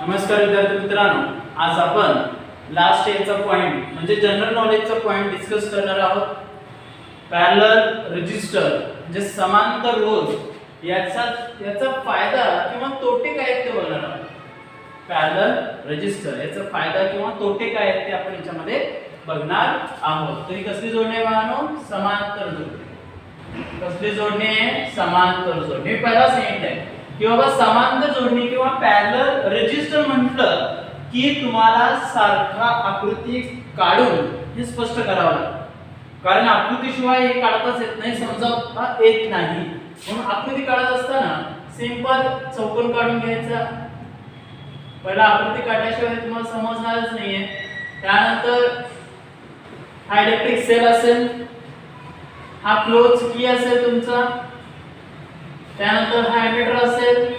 नमस्कार विद्यार्थी मित्रांनो, आज आपण लास्ट इयरचा पॉइंट म्हणजे जनरल नॉलेजचा पॉइंट डिस्कस करणार आहोत. पॅरलल रेजिस्टर म्हणजे समांतर रोध याचा फायदा किंवा तोटे काय आहेत ते बघणार आहोत. पॅरलल रेजिस्टर याचा फायदा किंवा तोटे काय आहेत ते आपण याच्यामध्ये बघणार आहोत. तरी कसली जोडणी आहे बाळांनो? समांतर जोडणी. कसली जोडणी आहे? समांतर जोडणी. पहिला सांगितलंय की बाबा समांतर जोडणी किंवा पॅरलल रेजिस्टर म्हटलं की तुम्हाला सारखा आकृती काढून हे स्पष्ट करावं लागतं. कारण आकृतीशिवाय हे काढताच येत नाही, समजावता येत नाही. म्हणून आकृती काढत असताना सिंपल चौकोन काढून घ्यायचा. पहिला आकृती काढल्याशिवाय तुम्हाला समजणारच नाहीये. त्यानंतर हा इलेक्ट्रिक सेल असेल, हा क्लोज की असेल तुमचा, त्यानंतर हा एमिटर असेल.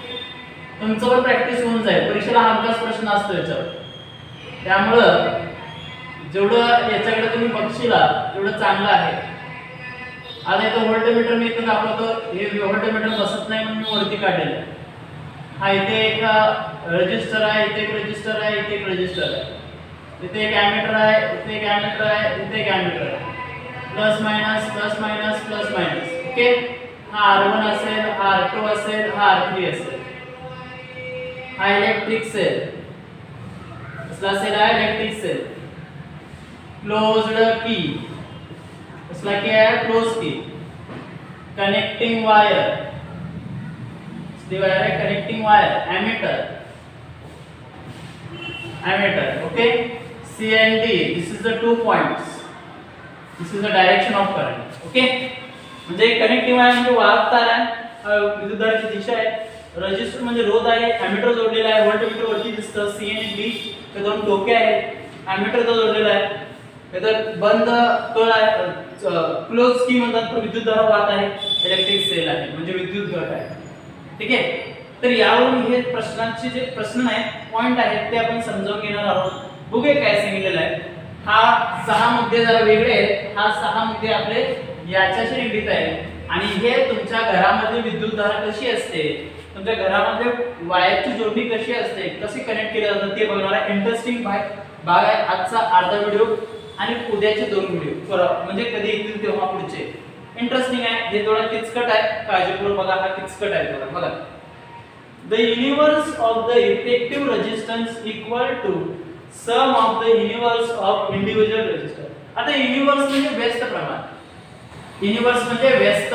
तुमचं पण प्रॅक्टिस होऊन जाईल. परीक्षेला हमखास प्रश्न असतो याच्यावर. त्यामुळं जेवढं याच्याकडे तुम्ही बघशीला तेवढं चांगलं आहे. आता इथं व्होल्टमीटर मी इथं दाखवतो. हे व्होल्टमीटर बसत नाही म्हणून मी वरती काढलेलं आहे. हा इथे एक रेजिस्टर आहे, इथे एक रेजिस्टर आहे, इथे एक रेजिस्टर आहे, इथे एक एमिटर आहे, इथे एक एमिटर आहे, इथे एक एमिटर आहे. Plus minus plus minus plus minus. Okay. हा R1 असेल, हा R2 असेल, हा R3 असेल. हा इलेक्ट्रिक सेल कसला सेल आहे? Electric cell. क्लोज्ड की कसला की आहे? Close key. कनेक्टिंग वायर कसली वायर आहे? Connecting wire. Ammeter. Okay. C and D, this is the 2 points. This is the direction of current. Okay. म्हणजे connecting wire म्हणजे वाहक तार आहे, विद्युतधारेची दिशा आहे. रेजिस्टर म्हणजे रोध आहे, एमिटर जोडलेला आहे. व्होल्टमीटर वरती दिसतं. C आणि D हे दोन टोके आहेत. एमिटर जोडलेला आहे. इथं बंद कळ आहे, क्लोज की म्हणतात, तर विद्युतधारा वाहत आहे. इलेक्ट्रिक सेल आहे म्हणजे विद्युत घट आहे. ठीक आहे. तर यावरून हे प्रश्नांचे जे प्रश्न आहेत, पॉइंट आहेत ते आपण समजावून घेणार आहोत. बघूया काय सांगितलेलं आहे. हा 6 मुद्दे जरा वेगळे आहेत. हा 6 मुद्दे आपले याच्याशी निगडीत आहेत आणि हे तुमच्या घरामध्ये विद्युतधारा कशी असते, तुमच्या घरामध्ये वायरची जोडणी कशी असते, कशी कनेक्ट केली जाते ते बघणार आहे. इंटरेस्टिंग भाग आहे आजचा अर्धा व्हिडिओ आणि उद्याचे 2 व्हिडिओ. म्हणजे कधी येतील तेव्हा पुढचे. इंटरेस्टिंग आहे. हे थोडं किचकट आहे, काळजीपूर्वक बघा. हा किचकट आहे थोडा. बघा. The universe of the effective resistance equal to sum of the universe of individual resistor. आता युनिवर्स म्हणजे व्यस्त प्रमाण. युनिवर्स म्हणजे व्यस्त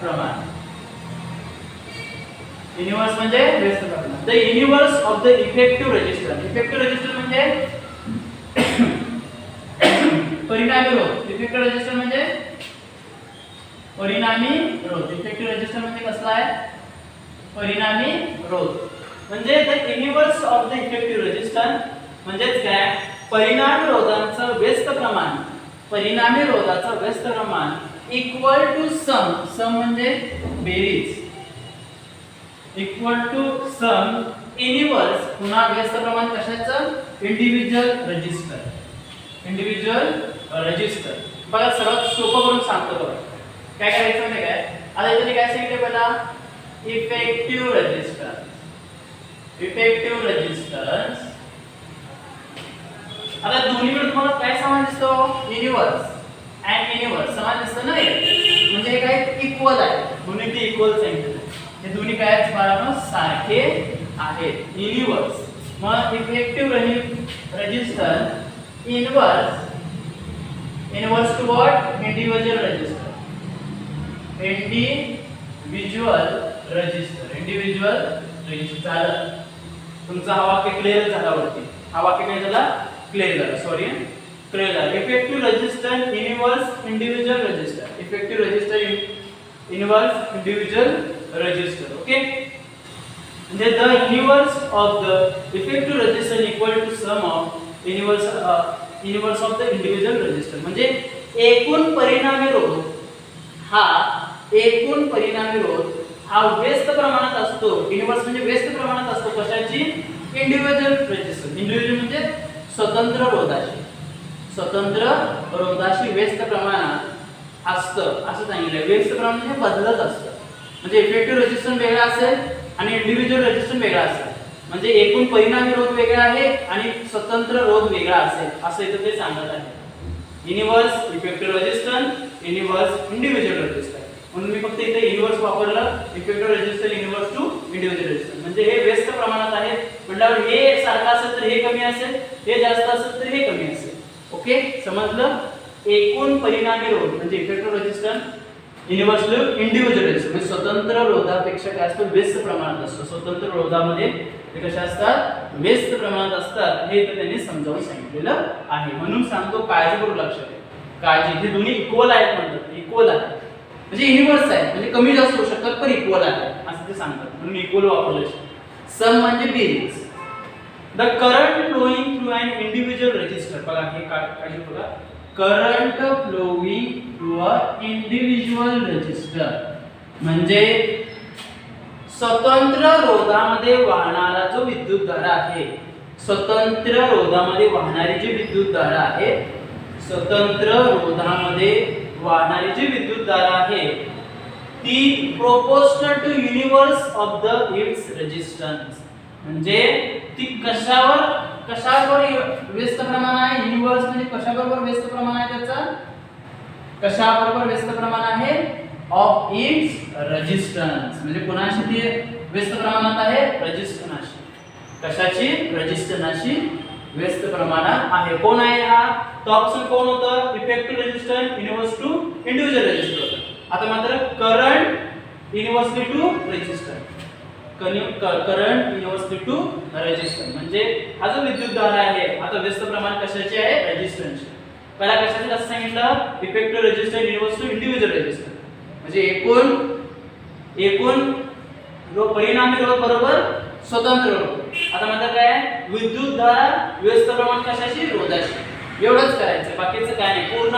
प्रमाण. युनिवर्स म्हणजे व्यस्त प्रमाण. The universe of the effective resistor. Effective resistor म्हणजे परिणामी रोध. Effective resistor म्हणजे परिणामी रोध. Effective resistor म्हणजे कसला आहे? परिणामी रोध. म्हणजे the universe of the effective resistance म्हणजे काय? परिणामी रोधांचं व्यस्त प्रमाण. परिणामी रोधाचं व्यस्त प्रमाण इक्वल टू सम म्हणजे बेरीज. इक्वल टू सम युनिवर्स पुन्हा व्यस्त प्रमाण कशाचं? Individual resistor. Individual resistor. बघा सर्वात सोपं करून सांगतो. बघा काय करायचं म्हणजे काय. आता इथे काय सांगितलं पहिला? Effective resistance. Effective resistance. आता दोन्हीकडे तुम्हाला काय समान दिसतो? युनिवर्स अँड युनिवर्स समान दिसतं ना. म्हणजे हे काय? इक्वल आहे. दोन्ही ते इक्वल सांगितलं. हे दोन्ही काय आहेत बाळांनो? सारखे आहेत. युनिवर्स मग effective resistance inverse to what? Individual resistor. Individual resistor. झालं तुमचा हा वाक्य क्लिअर झाला. वरती हा वाक्य काय झाला? क्लिअर झाला. सॉरी क्लिअर झाला. Effective resistance inverse individual resistor. Effective resistor inverse individual resistor. Okay. म्हणजे the universe of the effective resistor equal to sum of universe of the individual resistor. म्हणजे एकूण परिणामी रोध हा व्यस्त प्रमाणात असतो. युनिवर्स म्हणजे व्यस्त प्रमाणात असतो. कशाची? Individual resistance. इंडिव्हिज्युअल म्हणजे स्वतंत्र रोधाशी व्यस्त प्रमाणात असतं असं सांगितलंय. वेव्हचं प्रमाण म्हणजे बदलत असतं. म्हणजे इफेक्टिव्ह रेजिस्टन्स वेगळा असेल आणि इंडिव्हिज्युअल रेजिस्टन्स वेगळा असेल. म्हणजे एकूण परिणामी रोध वेगळा आहे आणि स्वतंत्र रोध वेगळा असेल असं इथं ते सांगत आहे. Inverse effective resistance, inverse individual resistance. म्हणून मी फक्त इथे इनव्हर्स वापरलं. Effective resistance inverse to individual resistance. म्हणजे हे व्यस्त प्रमाणात आहे म्हटल्यावर हे सारखं असेल तर हे कमी असेल, हे जास्त असेल तर हे कमी असेल. ओके समजलं. एकूण परिणामी रोध म्हणजे effective resistance inverse to individual resistance म्हणजे स्वतंत्र रोधापेक्षा काय असतं व्यस्त प्रमाणात असतं. स्वतंत्र रोधामध्ये ते कशा असतात व्यस्त प्रमाणात असतात. हे इथे त्यांनी समजावून सांगितलेलं आहे. म्हणून सांगतो काळजीपूर्वक लक्षात ठेवा. काळजी हे दोन्ही इक्वल आहेत म्हणतात. इक्वल आहे म्हणजे इनव्हर्स आहे म्हणजे कमी जास्त होऊ शकतात पण इक्वल आहे असं ते सांगतात. म्हणून इक्वल वापरलं. सम म्हणजे बेरीज. The current flowing through an individual resistor. बघा हे काळजी बघा. Current flowing through a individual resistor म्हणजे स्वतंत्र रोधामध्ये वाहणारा जो विद्युतधारा आहे, स्वतंत्र रोधामध्ये वाहणारी जी विद्युतधारा आहे, स्वतंत्र रोधामध्ये वाहणारी जी विद्युतधारा आहे ती proportional to inverse of the its resistance. म्हणजे ती कशावर व्यस्त प्रमाण आहे. युनिव्हर्स म्हणजे कशाबरोबर व्यस्त प्रमाण आहे त्याचा, कशाबरोबर व्यस्त प्रमाण आहे ऑफ इट्स रेजिस्टन्स. म्हणजे कोणाशी ते व्यस्त प्रमाणात आहे रेजिस्टन्सशी. कशाची रेजिस्टन्सशी व्यस्त प्रमाणात आहे. कोण आहे हा तो ऑप्शन कोण होतं effective resistance inverse to individual resistance. आता मात्र current inversely to resistance. Current inversely to resistance म्हणजे हा जो विद्युतधारा आहे आता व्यस्त प्रमाण कशाचे आहे रेजिस्टन्सचे. पहिला कशाचे कसं सांगितलं effective resistance inverse to individual resistance म्हणजे एकूण परिणामी रोध बरोबर स्वतंत्र रोध. आता म्हणजे काय विद्युतधारा व्यस्त प्रमाण कशाची रोधाची. एवढंच करायचं बाकीचं काय नाही. पूर्ण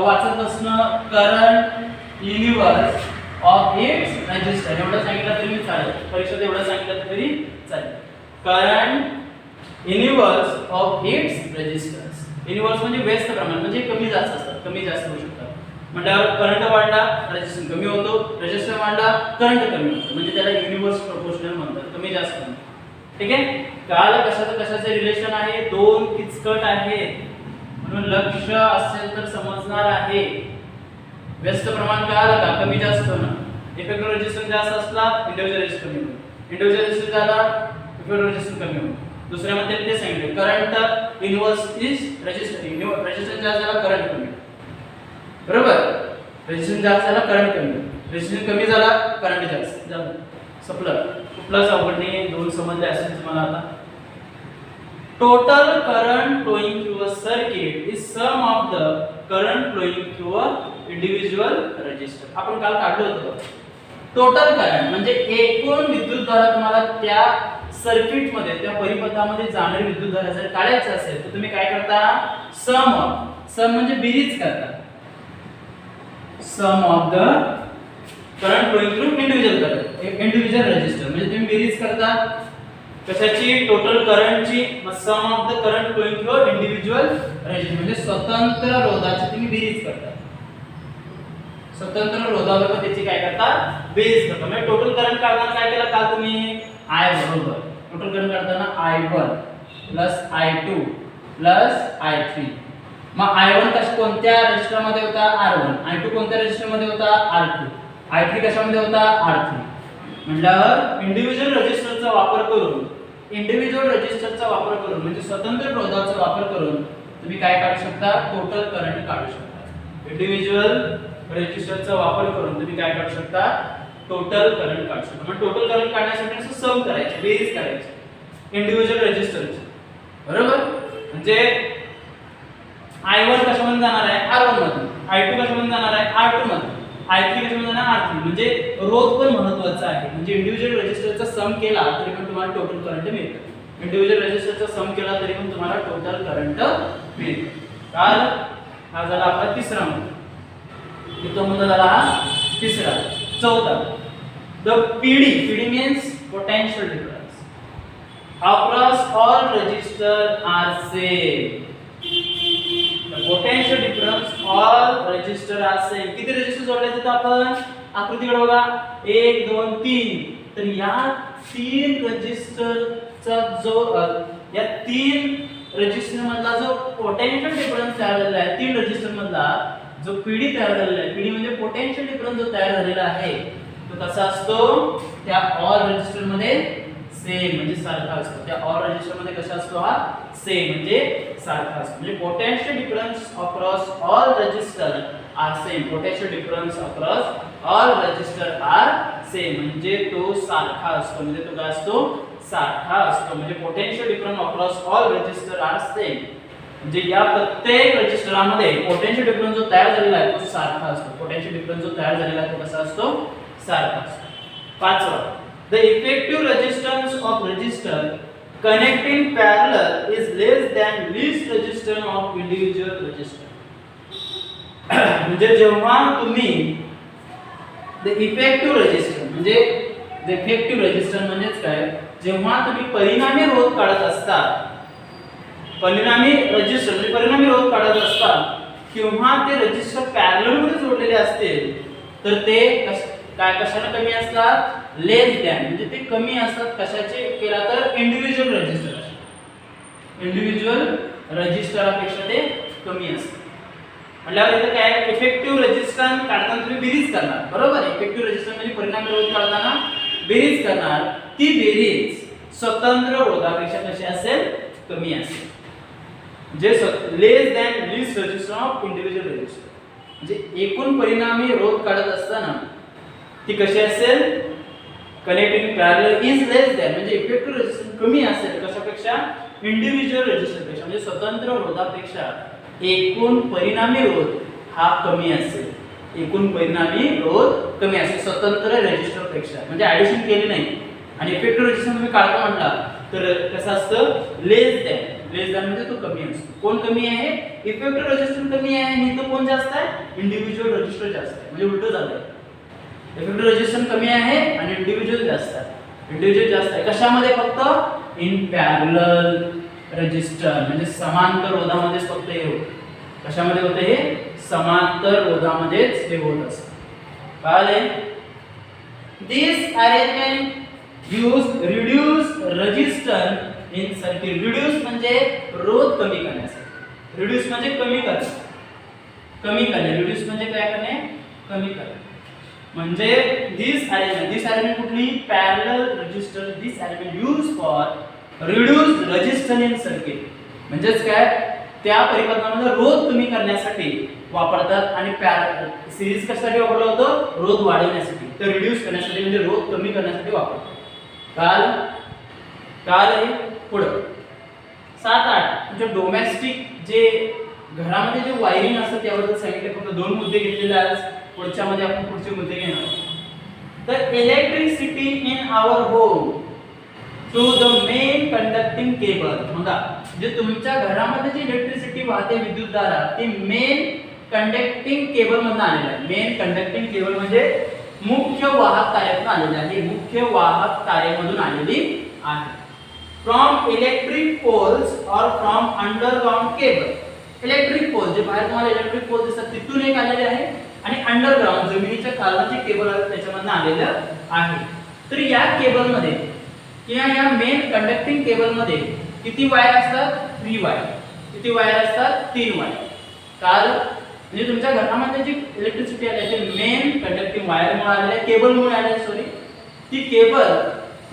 वाचत बसणं. Current universe of its resistance एवढं सांगितलं तरी चालेल. परीक्षेत एवढं सांगितलं तरी चालेल. Current universe of its resistance. Universe म्हणजे व्यस्त प्रमाण म्हणजे कमी जास्त असतात, कमी जास्त होऊ शकतात. म्हटल्यावर करंट वाढला रेजिस्टन्स कमी होतो, रेजिस्टन्स वाढला करंट कमी होतो. म्हणजे त्याला युनिव्हर्स प्रोपोर्शनल म्हणतात, कमी जास्त म्हणतात. ठीक आहे. काल कशाचं रिलेशन आहे. दोन किचकट आहेत म्हणून लक्ष असेल तर समजणार आहे. व्यस्त प्रमाण कळालं का कमी जास्त होणं. इफेक्टिव्ह रेजिस्टन्स जास्त असला इंडिव्हिज्युअल रेजिस्टन्स कमी होतो. इंडिव्हिज्युअल रेजिस्टन्स झाला इफेक्टिव्ह रेजिस्टन्स कमी होतो. दुसऱ्यामध्ये ते सांगितलं current inverse is resistance. Resistance जास्त झाला करंट कमी. बरोबर. रेजिस्टन्स जास्त झाला करंट कमी. रेजिस्टन्स कमी झाला करंट जास्त झालं. संपलं. कुठलाच अवघड नाही. दोन समजले असेल तुम्हाला आता. Total current flowing through a circuit is sum of the current flowing through a individual resistor. आपण काल काढलं होतं. टोटल करंट म्हणजे एकूण विद्युतधारा तुम्हाला त्या सर्किट मध्ये त्या परिपथामध्ये जाणारी विद्युतधारा जर काढायची असेल तर तुम्ही काय करता सम म्हणजे बेरीज करता. Sum of the current flowing through individual resistor म्हणजे तुम्ही बेरीज करता कशाची टोटल करंटची. मग sum of the current flowing through individual resistor म्हणजे स्वतंत्र रोधाची तुम्ही बेरीज करता. स्वतंत्र रोधाबरोबर त्याची काय करता बेरीज करता. म्हणजे टोटल करंट काढताना काय केलं काल तुम्ही I बरोबर टोटल करंट काढताना I1 plus I2 plus I3. मग I1 कोणत्या रेजिस्टर मध्ये होता R1, I2 कोणत्या रेजिस्टर मध्ये होता R2, I3 कशामध्ये होता R3. म्हटल्यावर इंडिव्हिज्युअल रेजिस्टरचा वापर करून म्हणजे स्वतंत्र रोधाचा वापर करून तुम्ही काय काढू शकता टोटल करंट काढू शकता. इंडिव्हिज्युअल रेजिस्टरचा वापर करून तुम्ही काय काढू शकता टोटल करंट काढू शकता. मग टोटल करंट काढण्यासाठी असं सम करायचे बेरीज करायची इंडिव्हिज्युअल रेजिस्टरची. बरोबर. म्हणजे I1 कशामध्ये जाणार आहे R1 मध्ये, I2 कशामध्ये जाणार आहे R2 मध्ये, I3 कशामध्ये जाणार R3. म्हणजे रोध पण महत्त्वाचा आहे. म्हणजे इंडिव्हिज्युअल रेजिस्टरचा सम केला तरी पण तुम्हाला टोटल करंट मिळतं. इंडिव्हिज्युअल रेजिस्टरचा सम केला तरी पण तुम्हाला टोटल करंट मिळतं. काल हा झाला आपला तिसरा मुद्दा. कितवा मुद्दा झाला हा तिसरा. चौथा the PD means potential difference across all resistors are same. Potential difference all resistor are same. किती रेजिस्टर जोडले आहेत आपण आकृतीकडे बघा 1 2 3. तर या 3 रेजिस्टरचा जो या 3 रेजिस्टर मधला जो पोटेन्शियल डिफरन्स तयार झालेला आहे 3 रेजिस्टर मधला जो पीडी तयार झालेला आहे पीडी म्हणजे पोटेन्शियल डिफरन्स जो तयार झालेला आहे तो कसा असतो त्या ऑल रेजिस्टर मध्ये सेम म्हणजे सारखा असतो. त्या ऑल रजिस्टर मध्ये कसा असतो हा सेम म्हणजे सारखा असतो. म्हणजे potential difference across all resistor are same. Potential difference across all resistor are same म्हणजे तो सारखा असतो. म्हणजे तो काय असतो सारखा असतो. म्हणजे potential difference across all resistor are same म्हणजे या प्रत्येक रजिस्टरामध्ये पोटेन्शियल डिफरन्स जो तयार झालेला आहे तो सारखा असतो. पोटेन्शियल डिफरन्स जो तयार झालेला आहे तो कसा असतो सारखा असतो. पाचवा, the effective resistance of resistor connecting parallel is less than least resistance of individual resistor. म्हणजे जेव्हा तुम्ही the effective resistance म्हणजे the effective resistance म्हणजेच काय जेव्हा तुम्ही परिणामी रोध काढत असता परिणामी रेजिस्टर म्हणजे परिणामी रोध काढत असता किंवा ते रेजिस्टर पॅरलल मध्ये जोडलेले असतील तर ते काय कशाने कमी असतात लेस दॅन म्हणजे ते कमी असतात कशाचे केला तर इंडिव्हिज्युअल रजिस्टरापेक्षा ते कमी असतात. म्हटल्यावर इथे काय इफेक्टिव्ह रेजिस्टन्स काढताना तुम्ही बेरीज करणार बरोबर. इफेक्टिव्ह रेजिस्टन्स म्हणजे परिणामी रोध काढताना बेरीज करणार ती बेरीज स्वतंत्र रोधापेक्षा कशी असेल कमी असेल. जे less than least resistance of individual resistor म्हणजे एकूण परिणामी रोध काढत असताना ती कशी असेल connecting parallel is less than म्हणजे इफेक्टिव्ह रेजिस्टन्स कमी असेल कशापेक्षा इंडिव्हिज्युअल रेजिस्टर पेक्षा म्हणजे स्वतंत्र रोधापेक्षा एकूण परिणामी रोध हा कमी असेल. एकूण परिणामी रोध कमी असेल स्वतंत्र रेजिस्टर पेक्षा म्हणजे ऍडिशन केली नाही. आणि इफेक्टिव्ह रेजिस्टन्स तुम्ही काढतो म्हटला तर कसं असतं लेस दॅन म्हणजे तो कमी असतो. कोण कमी आहे इफेक्टिव्ह रेजिस्टन्स कमी आहे आणि तो कोण जास्त आहे इंडिव्हिज्युअल रेजिस्टर जास्त आहे. म्हणजे उलट झालंय इफेक्टिव्ह रेजिस्टन्स कमी आहे आणि इंडिव्हिज्युअल जास्त आहे. इंडिव्हिज्युअल जास्त आहे कशामध्ये फक्त इन पॅरलल रेजिस्टर म्हणजे समांतर रोधामध्येच फक्त हे होतं. कशामध्ये होतं हे समांतर रोधामध्येच हे होत असतं. कळले. This arrangement use reduce resistance in circuit. Reduce म्हणजे रोध कमी करण्यासाठी. रिड्यूस म्हणजे कमी करणे रिड्यूस म्हणजे काय करणे कमी करणे. म्हणजे दिस अरेंजमेंट कुठली parallel resistor this arrangement use for reduce resistance in circuit म्हणजेच काय त्या परिकल्पनामध्ये रोध कमी करण्यासाठी वापरतात आणि सिरीज कशासाठी वापरलं होतं रोध वाढवण्यासाठी तर रिड्यूस करण्यासाठी म्हणजे रोध कमी करण्यासाठी वापरतात. काल हे पुढं 7-8 म्हणजे डोमेस्टिक जे घरामध्ये जे वायरिंग असतं त्याबद्दल सांगितले. फक्त 2 मुद्दे घेतलेले आहेत. पुढच्या मध्ये आपण पुढचे मुद्दे घेणार आहोत. तर electricity in our home through the main conducting cable. बघा जे तुमच्या घरामध्ये जी इलेक्ट्रिसिटी वाहते विद्युतधारा ती मेन कंडक्टिंग केबल मधून आलेली आहे. मेन कंडक्टिंग केबल म्हणजे मुख्य वाहक तारेतून आलेली आहे. मुख्य वाहक तारेमधून आलेली आहे. फ्रॉम इलेक्ट्रिक पोल्स और from underground cable. Electric pole जे बाहेर तुम्हाला इलेक्ट्रिक पोल दिसतात तिथून एक आलेले आहे आणि अंडरग्राउंड जमिनीच्या खालचे केबल त्याच्यामधून आलेलं आहे. तर या केबल मध्ये किंवा या मेन कंडक्टिंग केबल मध्ये किती वायर असतात 3 वायर. किती वायर असतात 3 वायर. कारण म्हणजे तुमच्या घरामध्ये जी इलेक्ट्रिसिटी आली ते मेन कंडक्टिंग वायर मुळे आलेले केबल मुळे आले सॉरी. ती केबल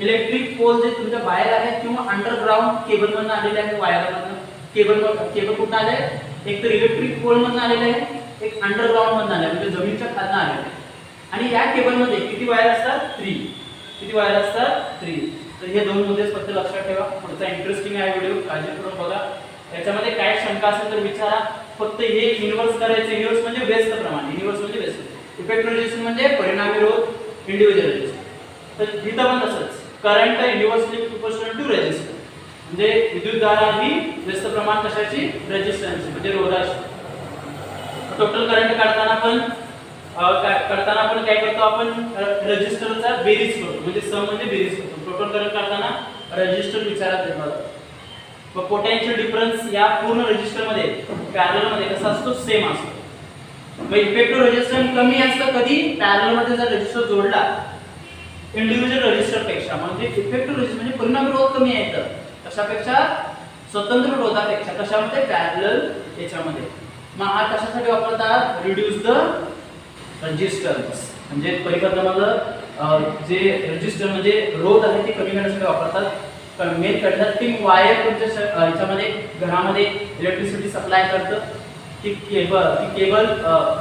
इलेक्ट्रिक पोल जे तुमच्या बाहेर आहे किंवा अंडरग्राउंड केबल मधून आलेले आहे वायर मधून केबल कुठून आले एक तर इलेक्ट्रिक पोल मधून आलेले आहे एक अंडरग्राउंड मधून आले म्हणजे जमिनीच्या खालून आले. आणि या केबल मध्ये किती वायर असतात 3. किती वायर असतात 3. तर हे 2 मुद्दे फक्त लक्षात ठेवा. पुढचा इंटरेस्टिंग आहे व्हिडिओ काळजीपूर्वक बघा. याच्यामध्ये काय शंका असेल तर विचारा. फक्त हे इन्व्हर्स करायचे. इन्व्हर्स म्हणजे व्यस्त प्रमाण. इन्व्हर्स म्हणजे व्यस्त. इफेक्टिव्ह रेजिस्टन्स म्हणजे परिणामी रोध इंडिव्हिज्युअल रेजिस्टन्स. तर इथं पण तसंच current inversely proportional to resistance म्हणजे विद्युतधारा ही व्यस्त प्रमाण कशाची रेजिस्टन्स म्हणजे रोधाची. टोटल करंट काढताना आपण काय करतो आपण रेजिस्टरचा बेरीज करतो म्हणजे सम म्हणजे बेरीज करतो. टोटल करंट काढताना रेजिस्टर विचारात येतो. व पोटेन्शियल डिफरन्स या पूर्ण रेजिस्टर मध्ये पॅरलल मध्ये कसा असतो, सेम असतो. मग इफेक्टिव्ह रेजिस्टन्स कमी असतं कधी, पॅरलल मध्ये जर रेजिस्टर जोडला इंडिव्हिज्युअल रेजिस्टर पेक्षा. म्हणजे इफेक्टिव्ह रेजिस्टर म्हणजे परिणामी रोध कमी येतं कशापेक्षा, स्वतंत्र रोधापेक्षा. कशामध्ये, पॅरलल याच्यामध्ये. मग हा कशासाठी वापरतात, रिड्यूस द रेजिस्टन्स म्हणजे परिवर्तनाला जे रेजिस्टर म्हणजे रोध आहे ते कमी करण्यासाठी वापरतात. मेन कंडक्टिंग वायर तुमच्या याच्यामध्ये घरामध्ये इलेक्ट्रिसिटी सप्लाय करतं. ती केबल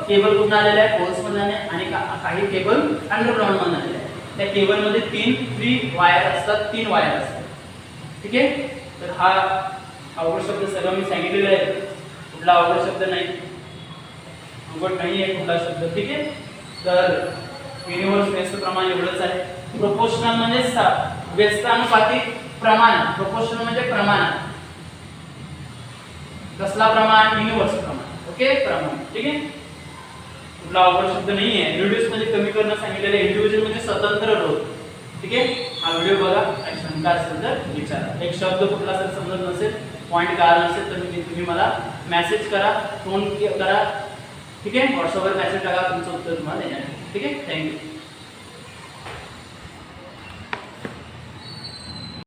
कुठून आलेल्या आहे, पोल्स मधून आणि काही केबल अंडरग्राऊंड मधून आलेल्या आहे. त्या केबल मध्ये 3 वायर असतात, 3 वायर असतात. ठीक आहे. तर हा अवघड शब्द सगळं मी सांगितलेला आहे, कुठला अवघड शब्द नाही, अवघड नाही आहे कुठला शब्द. ठीक आहे. तर युनिव्हर्स व्यस्त प्रमाण एवढंच आहे. प्रोपोर्शनल म्हणजे व्यस्तानुपातिक प्रमाण. प्रोपोर्शनल म्हणजे प्रमाण. कसला प्रमाण, युनिव्हर्स प्रमाण. ओके, प्रमाण. ठीक आहे. कुठला अवघड शब्द नाही आहे. रिड्यूस म्हणजे कमी करणं सांगितलेलं आहे. इंडिव्हिज्युअल म्हणजे स्वतंत्र रोध. ठीक आहे. हा व्हिडिओ बघा, काही शंका असेल तर विचारा. एक शब्द कुठला जर समजत नसेल, पॉइंट कळाला नसेल तर तुम्ही मला मेसेज करा, फोन करा. ठीक आहे. व्हॉट्सअपवर मेसेज टाका, तुमचं उत्तर तुम्हाला देणार. ठीक आहे. थँक्यू.